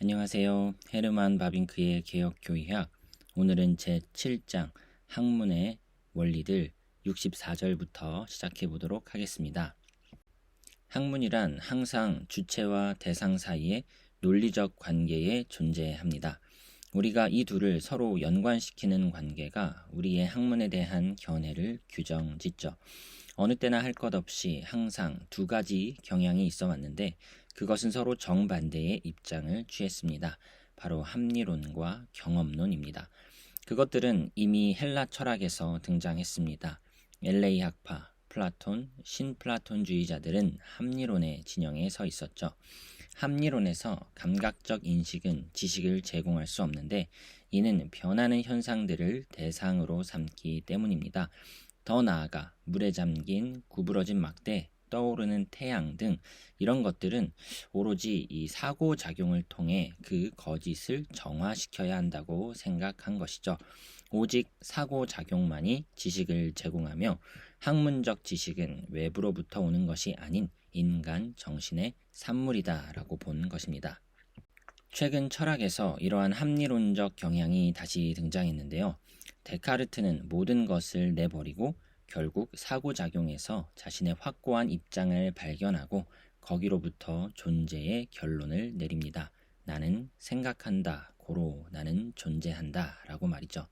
안녕하세요. 헤르만 바빙크의 개혁교의학. 오늘은 제7장 학문의 원리들 64절부터 시작해 보도록 하겠습니다. 학문이란 항상 주체와 대상 사이의 논리적 관계에 존재합니다. 우리가 이 둘을 서로 연관시키는 관계가 우리의 학문에 대한 견해를 규정짓죠. 어느 때나 할 것 없이 항상 두 가지 경향이 있어 왔는데 그것은 서로 정반대의 입장을 취했습니다. 바로 합리론과 경험론입니다. 그것들은 이미 헬라 철학에서 등장했습니다. 엘레이 학파, 플라톤, 신플라톤주의자들은 합리론의 진영에 서 있었죠. 합리론에서 감각적 인식은 지식을 제공할 수 없는데 이는 변하는 현상들을 대상으로 삼기 때문입니다. 더 나아가 물에 잠긴 구부러진 막대, 떠오르는 태양 등 이런 것들은 오로지 이 사고작용을 통해 그 거짓을 정화시켜야 한다고 생각한 것이죠. 오직 사고작용만이 지식을 제공하며 학문적 지식은 외부로부터 오는 것이 아닌 인간 정신의 산물이다라고 본 것입니다. 최근 철학에서 이러한 합리론적 경향이 다시 등장했는데요. 데카르트는 모든 것을 내버리고 결국 사고작용에서 자신의 확고한 입장을 발견하고 거기로부터 존재의 결론을 내립니다. 나는 생각한다, 고로 나는 존재한다 라고 말이죠.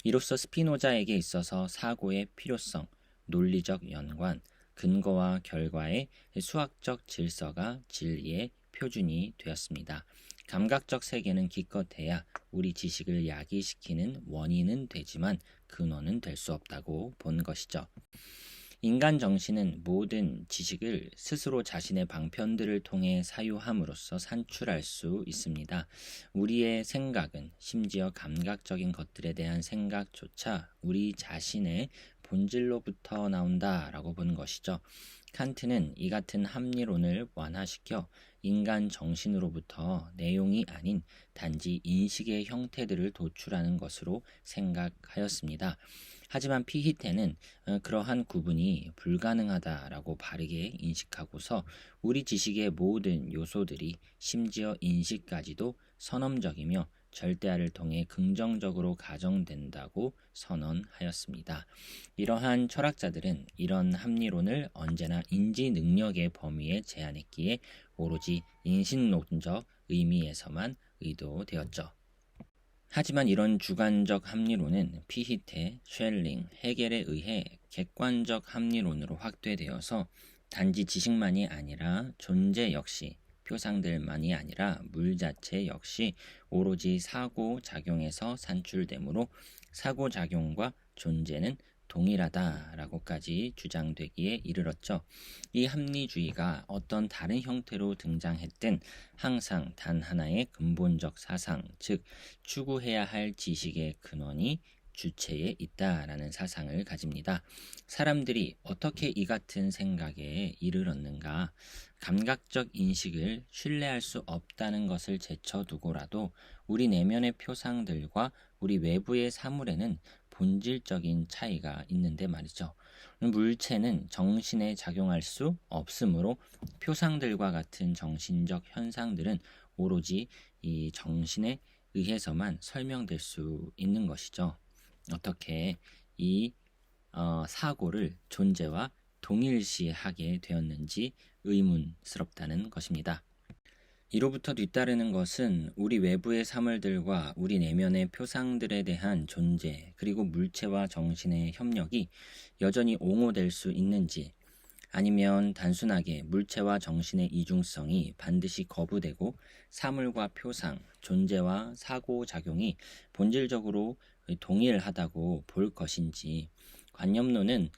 이로써 스피노자에게 있어서 사고의 필요성, 논리적 연관, 근거와 결과의 수학적 질서가 진리의 표준이 되었습니다. 감각적 세계는 기껏해야 우리 지식을 야기시키는 원인은 되지만 근원은 될 수 없다고 본 것이죠. 인간 정신은 모든 지식을 스스로 자신의 방편들을 통해 사유함으로써 산출할 수 있습니다. 우리의 생각은 심지어 감각적인 것들에 대한 생각조차 우리 자신의 본질로부터 나온다라고 본 것이죠. 칸트는 이 같은 합리론을 완화시켜 인간 정신으로부터 내용이 아닌 단지 인식의 형태들을 도출하는 것으로 생각하였습니다. 하지만 피히테는 그러한 구분이 불가능하다라고 바르게 인식하고서 우리 지식의 모든 요소들이 심지어 인식까지도 선험적이며 절대화를 통해 긍정적으로 가정된다고 선언하였습니다. 이러한 철학자들은 이런 합리론을 언제나 인지 능력의 범위에 제한했기에 오로지 인신론적 의미에서만 의도되었죠. 하지만 이런 주관적 합리론은 피히테, 쉘링, 헤겔에 의해 객관적 합리론으로 확대되어서 단지 지식만이 아니라 존재 역시 표상들만이 아니라 물 자체 역시 오로지 사고작용에서 산출되므로 사고작용과 존재는 동일하다라고까지 주장되기에 이르렀죠. 이 합리주의가 어떤 다른 형태로 등장했든 항상 단 하나의 근본적 사상, 즉 추구해야 할 지식의 근원이 주체에 있다라는 사상을 가집니다. 사람들이 어떻게 이 같은 생각에 이르렀는가? 감각적 인식을 신뢰할 수 없다는 것을 제쳐두고라도 우리 내면의 표상들과 우리 외부의 사물에는 본질적인 차이가 있는데 말이죠. 물체는 정신에 작용할 수 없으므로 표상들과 같은 정신적 현상들은 오로지 이 정신에 의해서만 설명될 수 있는 것이죠. 어떻게 이 사고를 존재와 동일시하게 되었는지 의문스럽다는 것입니다. 이로부터 뒤따르는 것은 우리 외부의 사물들과 우리 내면의 표상들에 대한 존재 그리고 물체와 정신의 협력이 여전히 옹호될 수 있는지 아니면 단순하게 물체와 정신의 이중성이 반드시 거부되고 사물과 표상, 존재와 사고작용이 본질적으로 동일하다고 볼 것인지 관념론은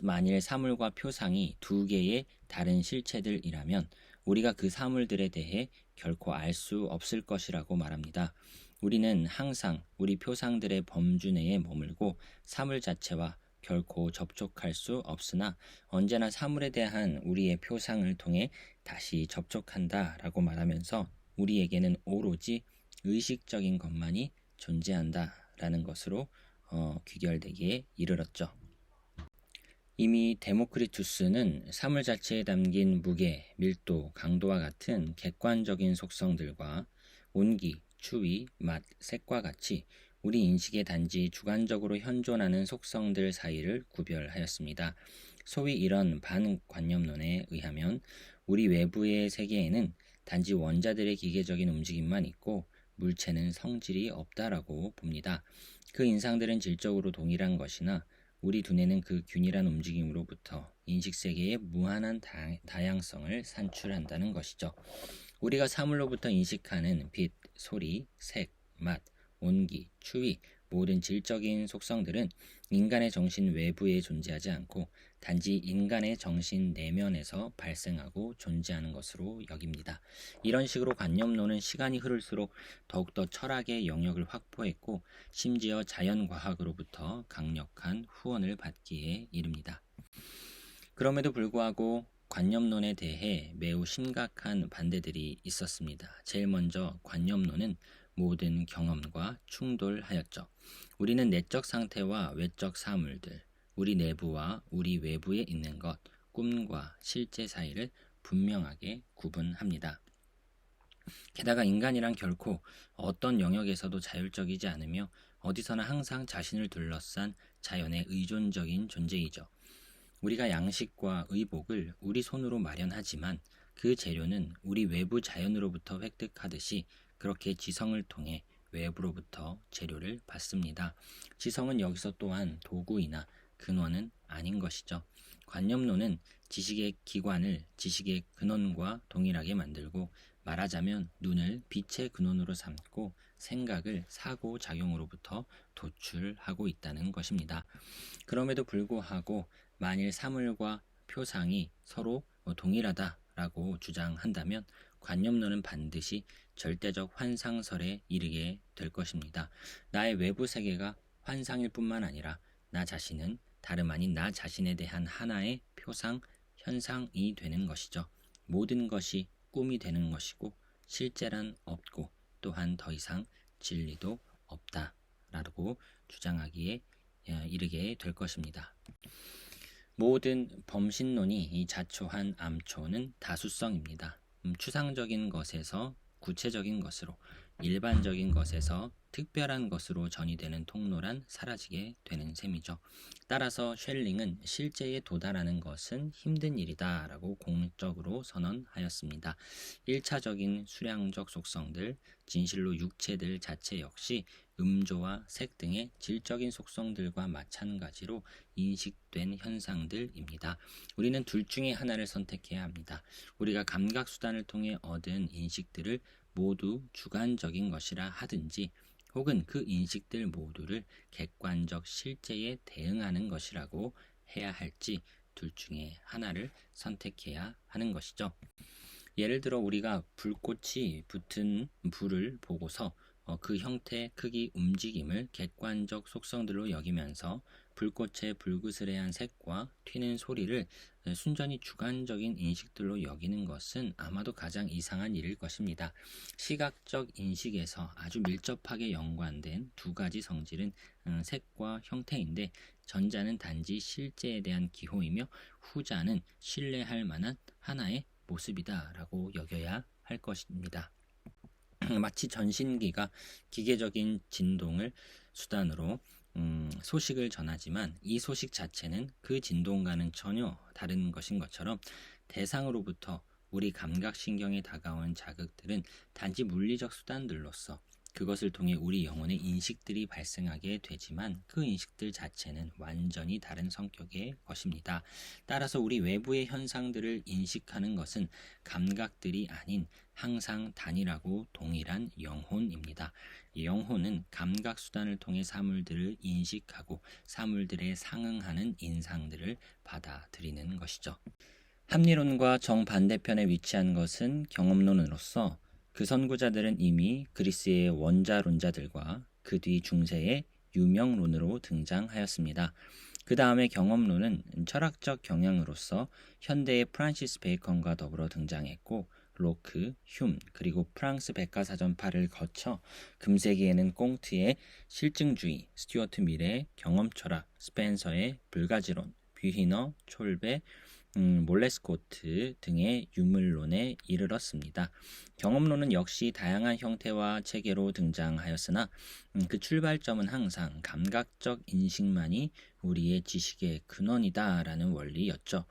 만일 사물과 표상이 두 개의 다른 실체들이라면 우리가 그 사물들에 대해 결코 알 수 없을 것이라고 말합니다. 우리는 항상 우리 표상들의 범주 내에 머물고 사물 자체와 결코 접촉할 수 없으나 언제나 사물에 대한 우리의 표상을 통해 다시 접촉한다라고 말하면서 우리에게는 오로지 의식적인 것만이 존재한다라는 것으로 귀결되기에 이르렀죠. 이미 데모크리투스는 사물 자체에 담긴 무게, 밀도, 강도와 같은 객관적인 속성들과 온기, 추위, 맛, 색과 같이 우리 인식에 단지 주관적으로 현존하는 속성들 사이를 구별하였습니다. 소위 이런 반관념론에 의하면 우리 외부의 세계에는 단지 원자들의 기계적인 움직임만 있고 물체는 성질이 없다라고 봅니다. 그 인상들은 질적으로 동일한 것이나 우리 두뇌는 그 균일한 움직임으로부터 인식세계의 무한한 다양성을 산출한다는 것이죠. 우리가 사물로부터 인식하는 빛, 소리, 색, 맛, 온기, 추위, 모든 질적인 속성들은 인간의 정신 외부에 존재하지 않고 단지 인간의 정신 내면에서 발생하고 존재하는 것으로 여깁니다. 이런 식으로 관념론은 시간이 흐를수록 더욱더 철학의 영역을 확보했고 심지어 자연과학으로부터 강력한 후원을 받기에 이릅니다. 그럼에도 불구하고 관념론에 대해 매우 심각한 반대들이 있었습니다. 제일 먼저 관념론은 모든 경험과 충돌하였죠. 우리는 내적 상태와 외적 사물들, 우리 내부와 우리 외부에 있는 것, 꿈과 실제 사이를 분명하게 구분합니다. 게다가 인간이란 결코 어떤 영역에서도 자율적이지 않으며 어디서나 항상 자신을 둘러싼 자연의 의존적인 존재이죠. 우리가 양식과 의복을 우리 손으로 마련하지만 그 재료는 우리 외부 자연으로부터 획득하듯이 그렇게 지성을 통해 외부로부터 재료를 받습니다. 지성은 여기서 또한 도구이나 근원은 아닌 것이죠. 관념론은 지식의 기관을 지식의 근원과 동일하게 만들고 말하자면 눈을 빛의 근원으로 삼고 생각을 사고작용으로부터 도출하고 있다는 것입니다. 그럼에도 불구하고 만일 사물과 표상이 서로 동일하다라고 주장한다면 관념론은 반드시 절대적 환상설에 이르게 될 것입니다. 나의 외부 세계가 환상일 뿐만 아니라 나 자신은 다름 아닌 나 자신에 대한 하나의 표상, 현상이 되는 것이죠. 모든 것이 꿈이 되는 것이고 실제란 없고 또한 더 이상 진리도 없다라고 주장하기에 이르게 될 것입니다. 모든 범신론이 자초한 암초는 다수성입니다. 추상적인 것에서 구체적인 것으로, 일반적인 것에서 특별한 것으로 전이되는 통로란 사라지게 되는 셈이죠. 따라서 쉘링은 실제에 도달하는 것은 힘든 일이다 라고 공적으로 선언하였습니다. 1차적인 수량적 속성들, 진실로 육체들 자체 역시 음조와 색 등의 질적인 속성들과 마찬가지로 인식된 현상들입니다. 우리는 둘 중에 하나를 선택해야 합니다. 우리가 감각수단을 통해 얻은 인식들을 모두 주관적인 것이라 하든지 혹은 그 인식들 모두를 객관적 실제에 대응하는 것이라고 해야 할지 둘 중에 하나를 선택해야 하는 것이죠. 예를 들어 우리가 불꽃이 붙은 불을 보고서 그 형태, 크기, 움직임을 객관적 속성들로 여기면서 불꽃의 불그스레한 색과 튀는 소리를 순전히 주관적인 인식들로 여기는 것은 아마도 가장 이상한 일일 것입니다. 시각적 인식에서 아주 밀접하게 연관된 두 가지 성질은 색과 형태인데 전자는 단지 실제에 대한 기호이며 후자는 신뢰할 만한 하나의 모습이다라고 여겨야 할 것입니다. 마치 전신기가 기계적인 진동을 수단으로 소식을 전하지만 이 소식 자체는 그 진동과는 전혀 다른 것인 것처럼 대상으로부터 우리 감각신경에 다가온 자극들은 단지 물리적 수단들로서 그것을 통해 우리 영혼의 인식들이 발생하게 되지만 그 인식들 자체는 완전히 다른 성격의 것입니다. 따라서 우리 외부의 현상들을 인식하는 것은 감각들이 아닌 항상 단일하고 동일한 영혼입니다. 영혼은 감각 수단을 통해 사물들을 인식하고 사물들에 상응하는 인상들을 받아들이는 것이죠. 합리론과 정반대편에 위치한 것은 경험론으로서 그 선구자들은 이미 그리스의 원자론자들과 그 뒤 중세의 유명론으로 등장하였습니다. 그 다음에 경험론은 철학적 경향으로서 현대의 프란시스 베이컨과 더불어 등장했고 로크, 흉, 그리고 프랑스 백과사전파를 거쳐 금세기에는 꽁트의 실증주의, 스튜어트 밀의 경험철학, 스펜서의 불가지론, 뷰히너, 촐베, 몰레스코트 등의 유물론에 이르렀습니다. 경험론은 역시 다양한 형태와 체계로 등장하였으나 그 출발점은 항상 감각적 인식만이 우리의 지식의 근원이다라는 원리였죠.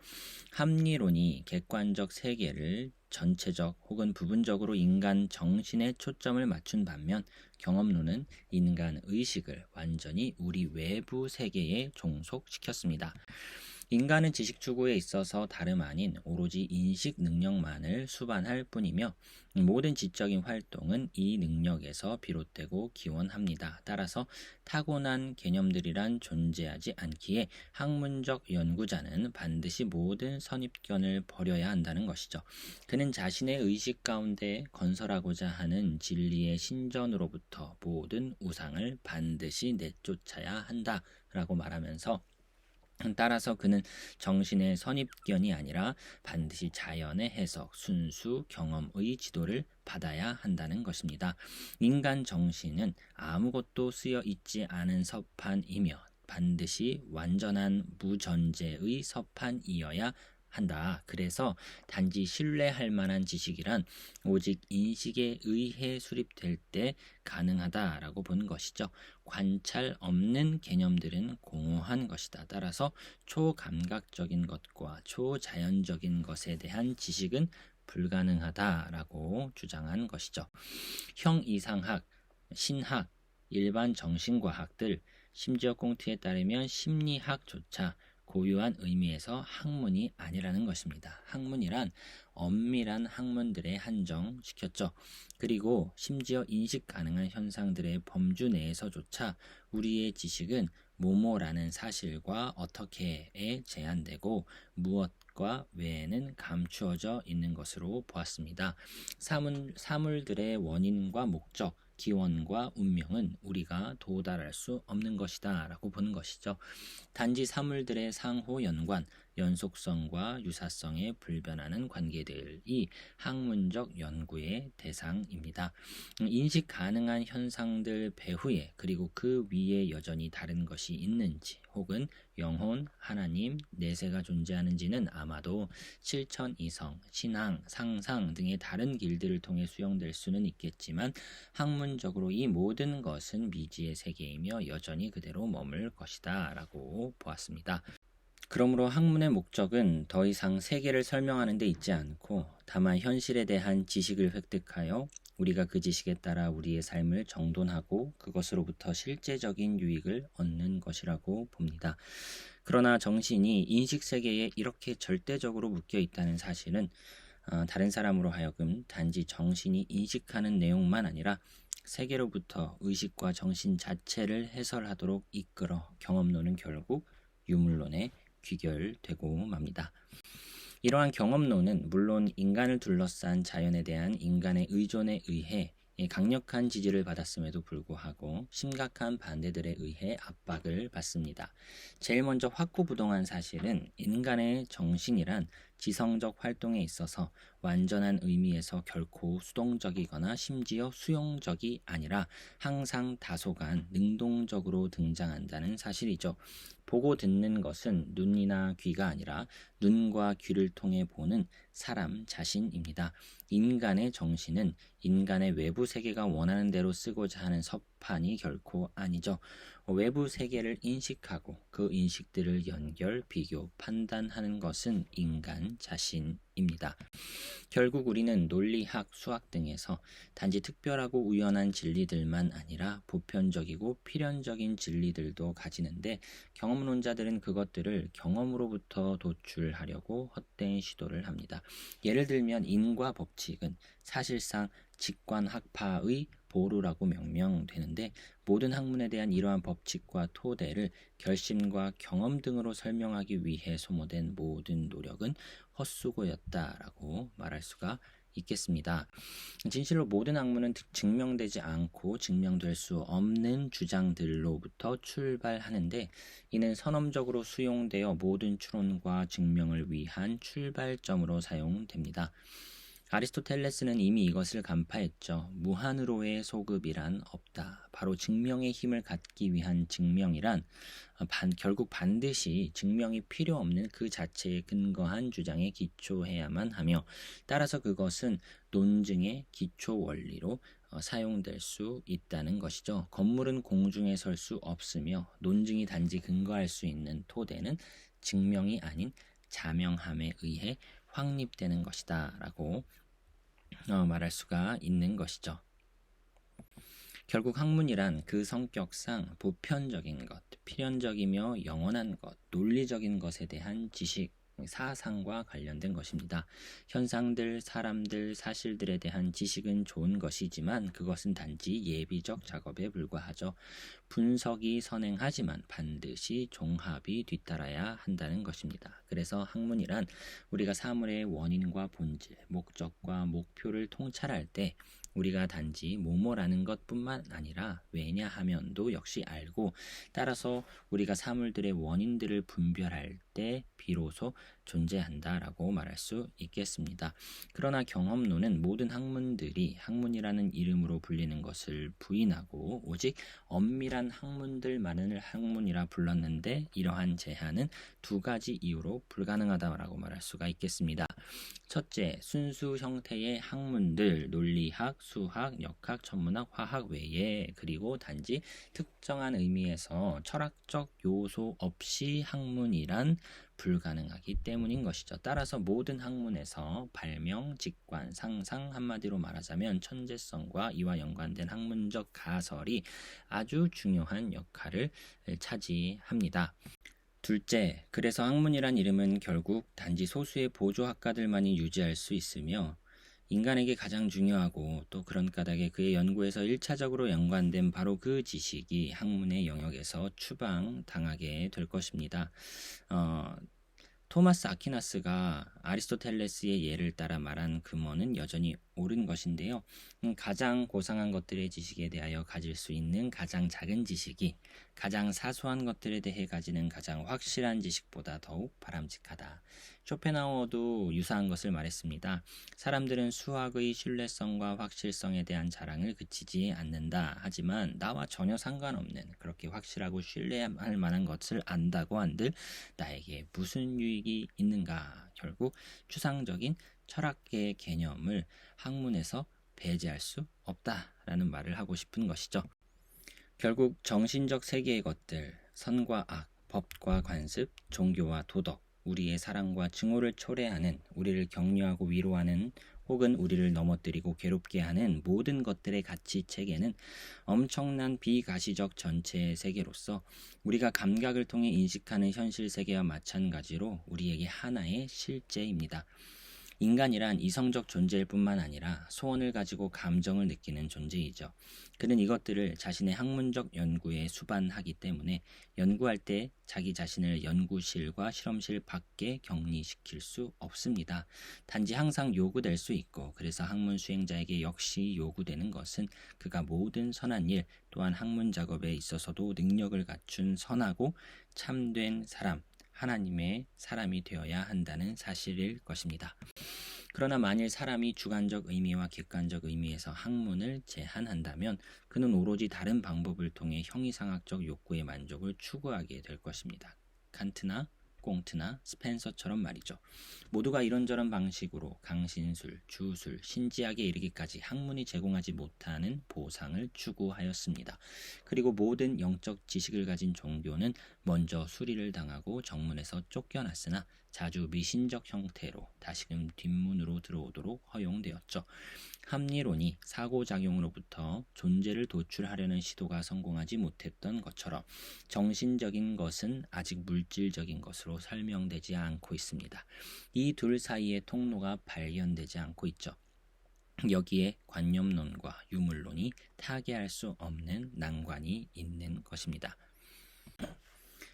합리론이 객관적 세계를 전체적 혹은 부분적으로 인간 정신에 초점을 맞춘 반면 경험론은 인간 의식을 완전히 우리 외부 세계에 종속시켰습니다. 인간은 지식 추구에 있어서 다름 아닌 오로지 인식 능력만을 수반할 뿐이며 모든 지적인 활동은 이 능력에서 비롯되고 기원합니다. 따라서 타고난 개념들이란 존재하지 않기에 학문적 연구자는 반드시 모든 선입견을 버려야 한다는 것이죠. 그는 자신의 의식 가운데 건설하고자 하는 진리의 신전으로부터 모든 우상을 반드시 내쫓아야 한다라고 말하면서 따라서 그는 정신의 선입견이 아니라 반드시 자연의 해석, 순수 경험의 지도를 받아야 한다는 것입니다. 인간 정신은 아무것도 쓰여 있지 않은 서판이며 반드시 완전한 무전제의 서판이어야 한다. 그래서 단지 신뢰할 만한 지식이란 오직 인식에 의해 수립될 때 가능하다라고 본 것이죠. 관찰 없는 개념들은 공허한 것이다. 따라서 초감각적인 것과 초자연적인 것에 대한 지식은 불가능하다라고 주장한 것이죠. 형이상학, 신학, 일반 정신과학들, 심지어 꽁트에 따르면 심리학조차 고유한 의미에서 학문이 아니라는 것입니다. 학문이란 엄밀한 학문들에 한정시켰죠. 그리고 심지어 인식 가능한 현상들의 범주 내에서조차 우리의 지식은 뭐뭐라는 사실과 어떻게에 제한되고 무엇과 외에는 감추어져 있는 것으로 보았습니다. 사물들의 원인과 목적, 기원과 운명은 우리가 도달할 수 없는 것이다 라고 보는 것이죠. 단지 사물들의 상호 연관, 연속성과 유사성에 불변하는 관계들이 학문적 연구의 대상입니다. 인식 가능한 현상들 배후에 그리고 그 위에 여전히 다른 것이 있는지 혹은 영혼, 하나님, 내세가 존재하는지는 아마도 실천 이성, 신앙, 상상 등의 다른 길들을 통해 수용될 수는 있겠지만 학문적으로 이 모든 것은 미지의 세계이며 여전히 그대로 머물 것이다 라고 보았습니다. 그러므로 학문의 목적은 더 이상 세계를 설명하는 데 있지 않고 다만 현실에 대한 지식을 획득하여 우리가 그 지식에 따라 우리의 삶을 정돈하고 그것으로부터 실제적인 유익을 얻는 것이라고 봅니다. 그러나 정신이 인식세계에 이렇게 절대적으로 묶여 있다는 사실은 다른 사람으로 하여금 단지 정신이 인식하는 내용만 아니라 세계로부터 의식과 정신 자체를 해설하도록 이끌어 경험론은 결국 유물론에 귀결되고 맙니다. 이러한 경험론은 물론 인간을 둘러싼 자연에 대한 인간의 의존에 의해 강력한 지지를 받았음에도 불구하고 심각한 반대들에 의해 압박을 받습니다. 제일 먼저 확고부동한 사실은 인간의 정신이란 지성적 활동에 있어서 완전한 의미에서 결코 수동적이거나 심지어 수용적이 아니라 항상 다소간 능동적으로 등장한다는 사실이죠. 보고 듣는 것은 눈이나 귀가 아니라 눈과 귀를 통해 보는 사람 자신입니다. 인간의 정신은 인간의 외부 세계가 원하는 대로 쓰고자 하는 서판이 결코 아니죠. 외부 세계를 인식하고 그 인식들을 연결, 비교, 판단하는 것은 인간 자신입니다. 결국 우리는 논리학, 수학 등에서 단지 특별하고 우연한 진리들만 아니라 보편적이고 필연적인 진리들도 가지는데 경험론자들은 그것들을 경험으로부터 도출하려고 헛된 시도를 합니다. 예를 들면 인과 법칙은 사실상 직관학파의 보루라고 명명되는데 모든 학문에 대한 이러한 법칙과 토대를 결심과 경험 등으로 설명하기 위해 소모된 모든 노력은 헛수고였다라고 말할 수가 있겠습니다. 진실로 모든 학문은 증명되지 않고 증명될 수 없는 주장들로부터 출발하는데 이는 선언적으로 수용되어 모든 추론과 증명을 위한 출발점으로 사용됩니다. 아리스토텔레스는 이미 이것을 간파했죠. 무한으로의 소급이란 없다. 바로 증명의 힘을 갖기 위한 증명이란 결국 반드시 증명이 필요 없는 그 자체에 근거한 주장에 기초해야만 하며, 따라서 그것은 논증의 기초 원리로 사용될 수 있다는 것이죠. 건물은 공중에 설 수 없으며 논증이 단지 근거할 수 있는 토대는 증명이 아닌 자명함에 의해 확립되는 것이다 라고 말할 수가 있는 것이죠. 결국 학문이란 그 성격상 보편적인 것, 필연적이며 영원한 것, 논리적인 것에 대한 지식, 사상과 관련된 것입니다. 현상들, 사람들, 사실들에 대한 지식은 좋은 것이지만 그것은 단지 예비적 작업에 불과하죠. 분석이 선행하지만 반드시 종합이 뒤따라야 한다는 것입니다. 그래서 학문이란 우리가 사물의 원인과 본질, 목적과 목표를 통찰할 때 우리가 단지 뭐뭐라는 것뿐만 아니라 왜냐하면도 역시 알고, 따라서 우리가 사물들의 원인들을 분별할 때 비로소 존재한다라고 말할 수 있겠습니다. 그러나 경험론은 모든 학문들이 학문이라는 이름으로 불리는 것을 부인하고 오직 엄밀한 학문들만을 학문이라 불렀는데, 이러한 제한은 두 가지 이유로 불가능하다라고 말할 수가 있겠습니다. 첫째, 순수 형태의 학문들, 논리학, 수학, 역학, 천문학, 화학 외에, 그리고 단지 특정한 의미에서 철학적 요소 없이 학문이란 불가능하기 때문인 것이죠. 따라서 모든 학문에서 발명, 직관, 상상, 한마디로 말하자면 천재성과 이와 연관된 학문적 가설이 아주 중요한 역할을 차지합니다. 둘째, 그래서 학문이란 이름은 결국 단지 소수의 보조학과들만이 유지할 수 있으며, 인간에게 가장 중요하고 또 그런 까닭에 그의 연구에서 1차적으로 연관된 바로 그 지식이 학문의 영역에서 추방당하게 될 것입니다. 토마스 아퀴나스가 아리스토텔레스의 예를 따라 말한 금원은 여전히 옳은 것인데요. 가장 고상한 것들의 지식에 대하여 가질 수 있는 가장 작은 지식이 가장 사소한 것들에 대해 가지는 가장 확실한 지식보다 더욱 바람직하다. 쇼펜하우어도 유사한 것을 말했습니다. 사람들은 수학의 신뢰성과 확실성에 대한 자랑을 그치지 않는다. 하지만 나와 전혀 상관없는 그렇게 확실하고 신뢰할 만한 것을 안다고 한들 나에게 무슨 유익이 있는가? 결국 추상적인 철학계의 개념을 학문에서 배제할 수 없다라는 말을 하고 싶은 것이죠. 결국 정신적 세계의 것들, 선과 악, 법과 관습, 종교와 도덕, 우리의 사랑과 증오를 초래하는, 우리를 격려하고 위로하는, 혹은 우리를 넘어뜨리고 괴롭게 하는 모든 것들의 가치 체계는 엄청난 비가시적 전체의 세계로서 우리가 감각을 통해 인식하는 현실 세계와 마찬가지로 우리에게 하나의 실제입니다. 인간이란 이성적 존재일 뿐만 아니라 소원을 가지고 감정을 느끼는 존재이죠. 그는 이것들을 자신의 학문적 연구에 수반하기 때문에 연구할 때 자기 자신을 연구실과 실험실 밖에 격리시킬 수 없습니다. 단지 항상 요구될 수 있고, 그래서 학문 수행자에게 역시 요구되는 것은 그가 모든 선한 일, 또한 학문 작업에 있어서도 능력을 갖춘 선하고 참된 사람, 하나님의 사람이 되어야 한다는 사실일 것입니다. 그러나 만일 사람이 주관적 의미와 객관적 의미에서 학문을 제한한다면 그는 오로지 다른 방법을 통해 형이상학적 욕구의 만족을 추구하게 될 것입니다. 칸트나 꽁트나 스펜서처럼 말이죠. 모두가 이런저런 방식으로 강신술, 주술, 신지학에 이르기까지 학문이 제공하지 못하는 보상을 추구하였습니다. 그리고 모든 영적 지식을 가진 종교는 먼저 수리를 당하고 정문에서 쫓겨났으나 자주 미신적 형태로 다시금 뒷문으로 들어오도록 허용되었죠. 합리론이 사고작용으로부터 존재를 도출하려는 시도가 성공하지 못했던 것처럼 정신적인 것은 아직 물질적인 것으로 설명되지 않고 있습니다. 이 둘 사이의 통로가 발견되지 않고 있죠. 여기에 관념론과 유물론이 타개할 수 없는 난관이 있는 것입니다.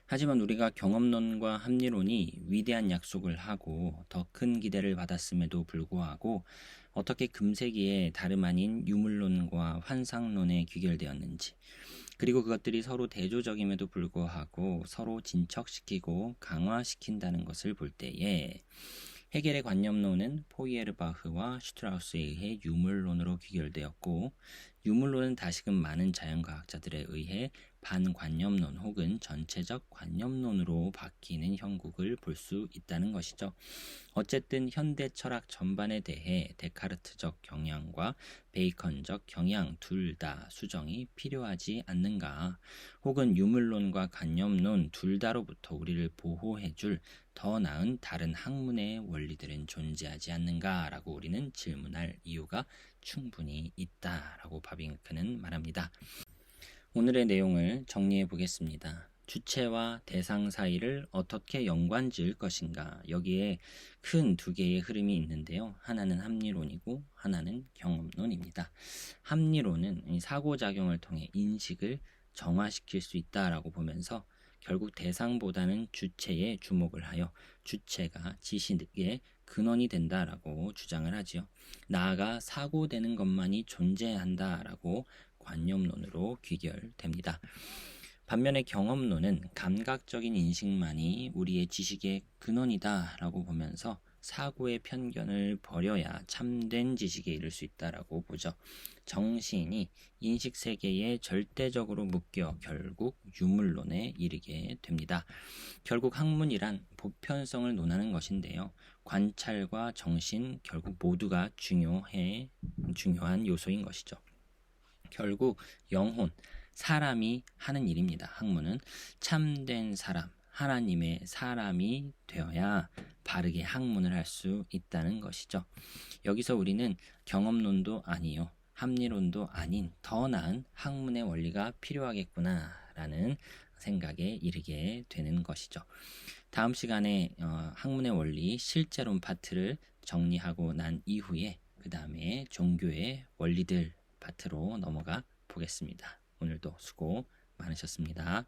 하지만 우리가 경험론과 합리론이 위대한 약속을 하고 더 큰 기대를 받았음에도 불구하고 어떻게 금세기에 다름 아닌 유물론과 환상론에 귀결되었는지, 그리고 그것들이 서로 대조적임에도 불구하고 서로 진척시키고 강화시킨다는 것을 볼 때에 헤겔의 관념론은 포이에르바흐와 슈트라우스에 의해 유물론으로 귀결되었고, 유물론은 다시금 많은 자연과학자들에 의해 반관념론 혹은 전체적 관념론으로 바뀌는 형국을 볼 수 있다는 것이죠. 어쨌든 현대 철학 전반에 대해 데카르트적 경향과 베이컨적 경향 둘 다 수정이 필요하지 않는가, 혹은 유물론과 관념론 둘 다로부터 우리를 보호해줄 더 나은 다른 학문의 원리들은 존재하지 않는가라고 우리는 질문할 이유가 충분히 있다라고 바빙크는 말합니다. 오늘의 내용을 정리해 보겠습니다. 주체와 대상 사이를 어떻게 연관 지을 것인가, 여기에 큰 두 개의 흐름이 있는데요. 하나는 합리론이고 하나는 경험론입니다. 합리론은 사고작용을 통해 인식을 정화시킬 수 있다라고 보면서 결국 대상보다는 주체에 주목을 하여 주체가 지식의 근원이 된다라고 주장을 하지요. 나아가 사고되는 것만이 존재한다라고 관념론으로 귀결됩니다. 반면에 경험론은 감각적인 인식만이 우리의 지식의 근원이다라고 보면서 사고의 편견을 버려야 참된 지식에 이를 수 있다라고 보죠. 정신이 인식 세계에 절대적으로 묶여 결국 유물론에 이르게 됩니다. 결국 학문이란 보편성을 논하는 것인데요. 관찰과 정신 결국 모두가 중요한 요소인 것이죠. 결국 영혼, 사람이 하는 일입니다. 학문은 참된 사람, 하나님의 사람이 되어야 바르게 학문을 할 수 있다는 것이죠. 여기서 우리는 경험론도 아니요, 합리론도 아닌 더 나은 학문의 원리가 필요하겠구나라는 생각에 이르게 되는 것이죠. 다음 시간에 학문의 원리 실제론 파트를 정리하고 난 이후에 그 다음에 종교의 원리들 파트로 넘어가 보겠습니다. 오늘도 수고 많으셨습니다.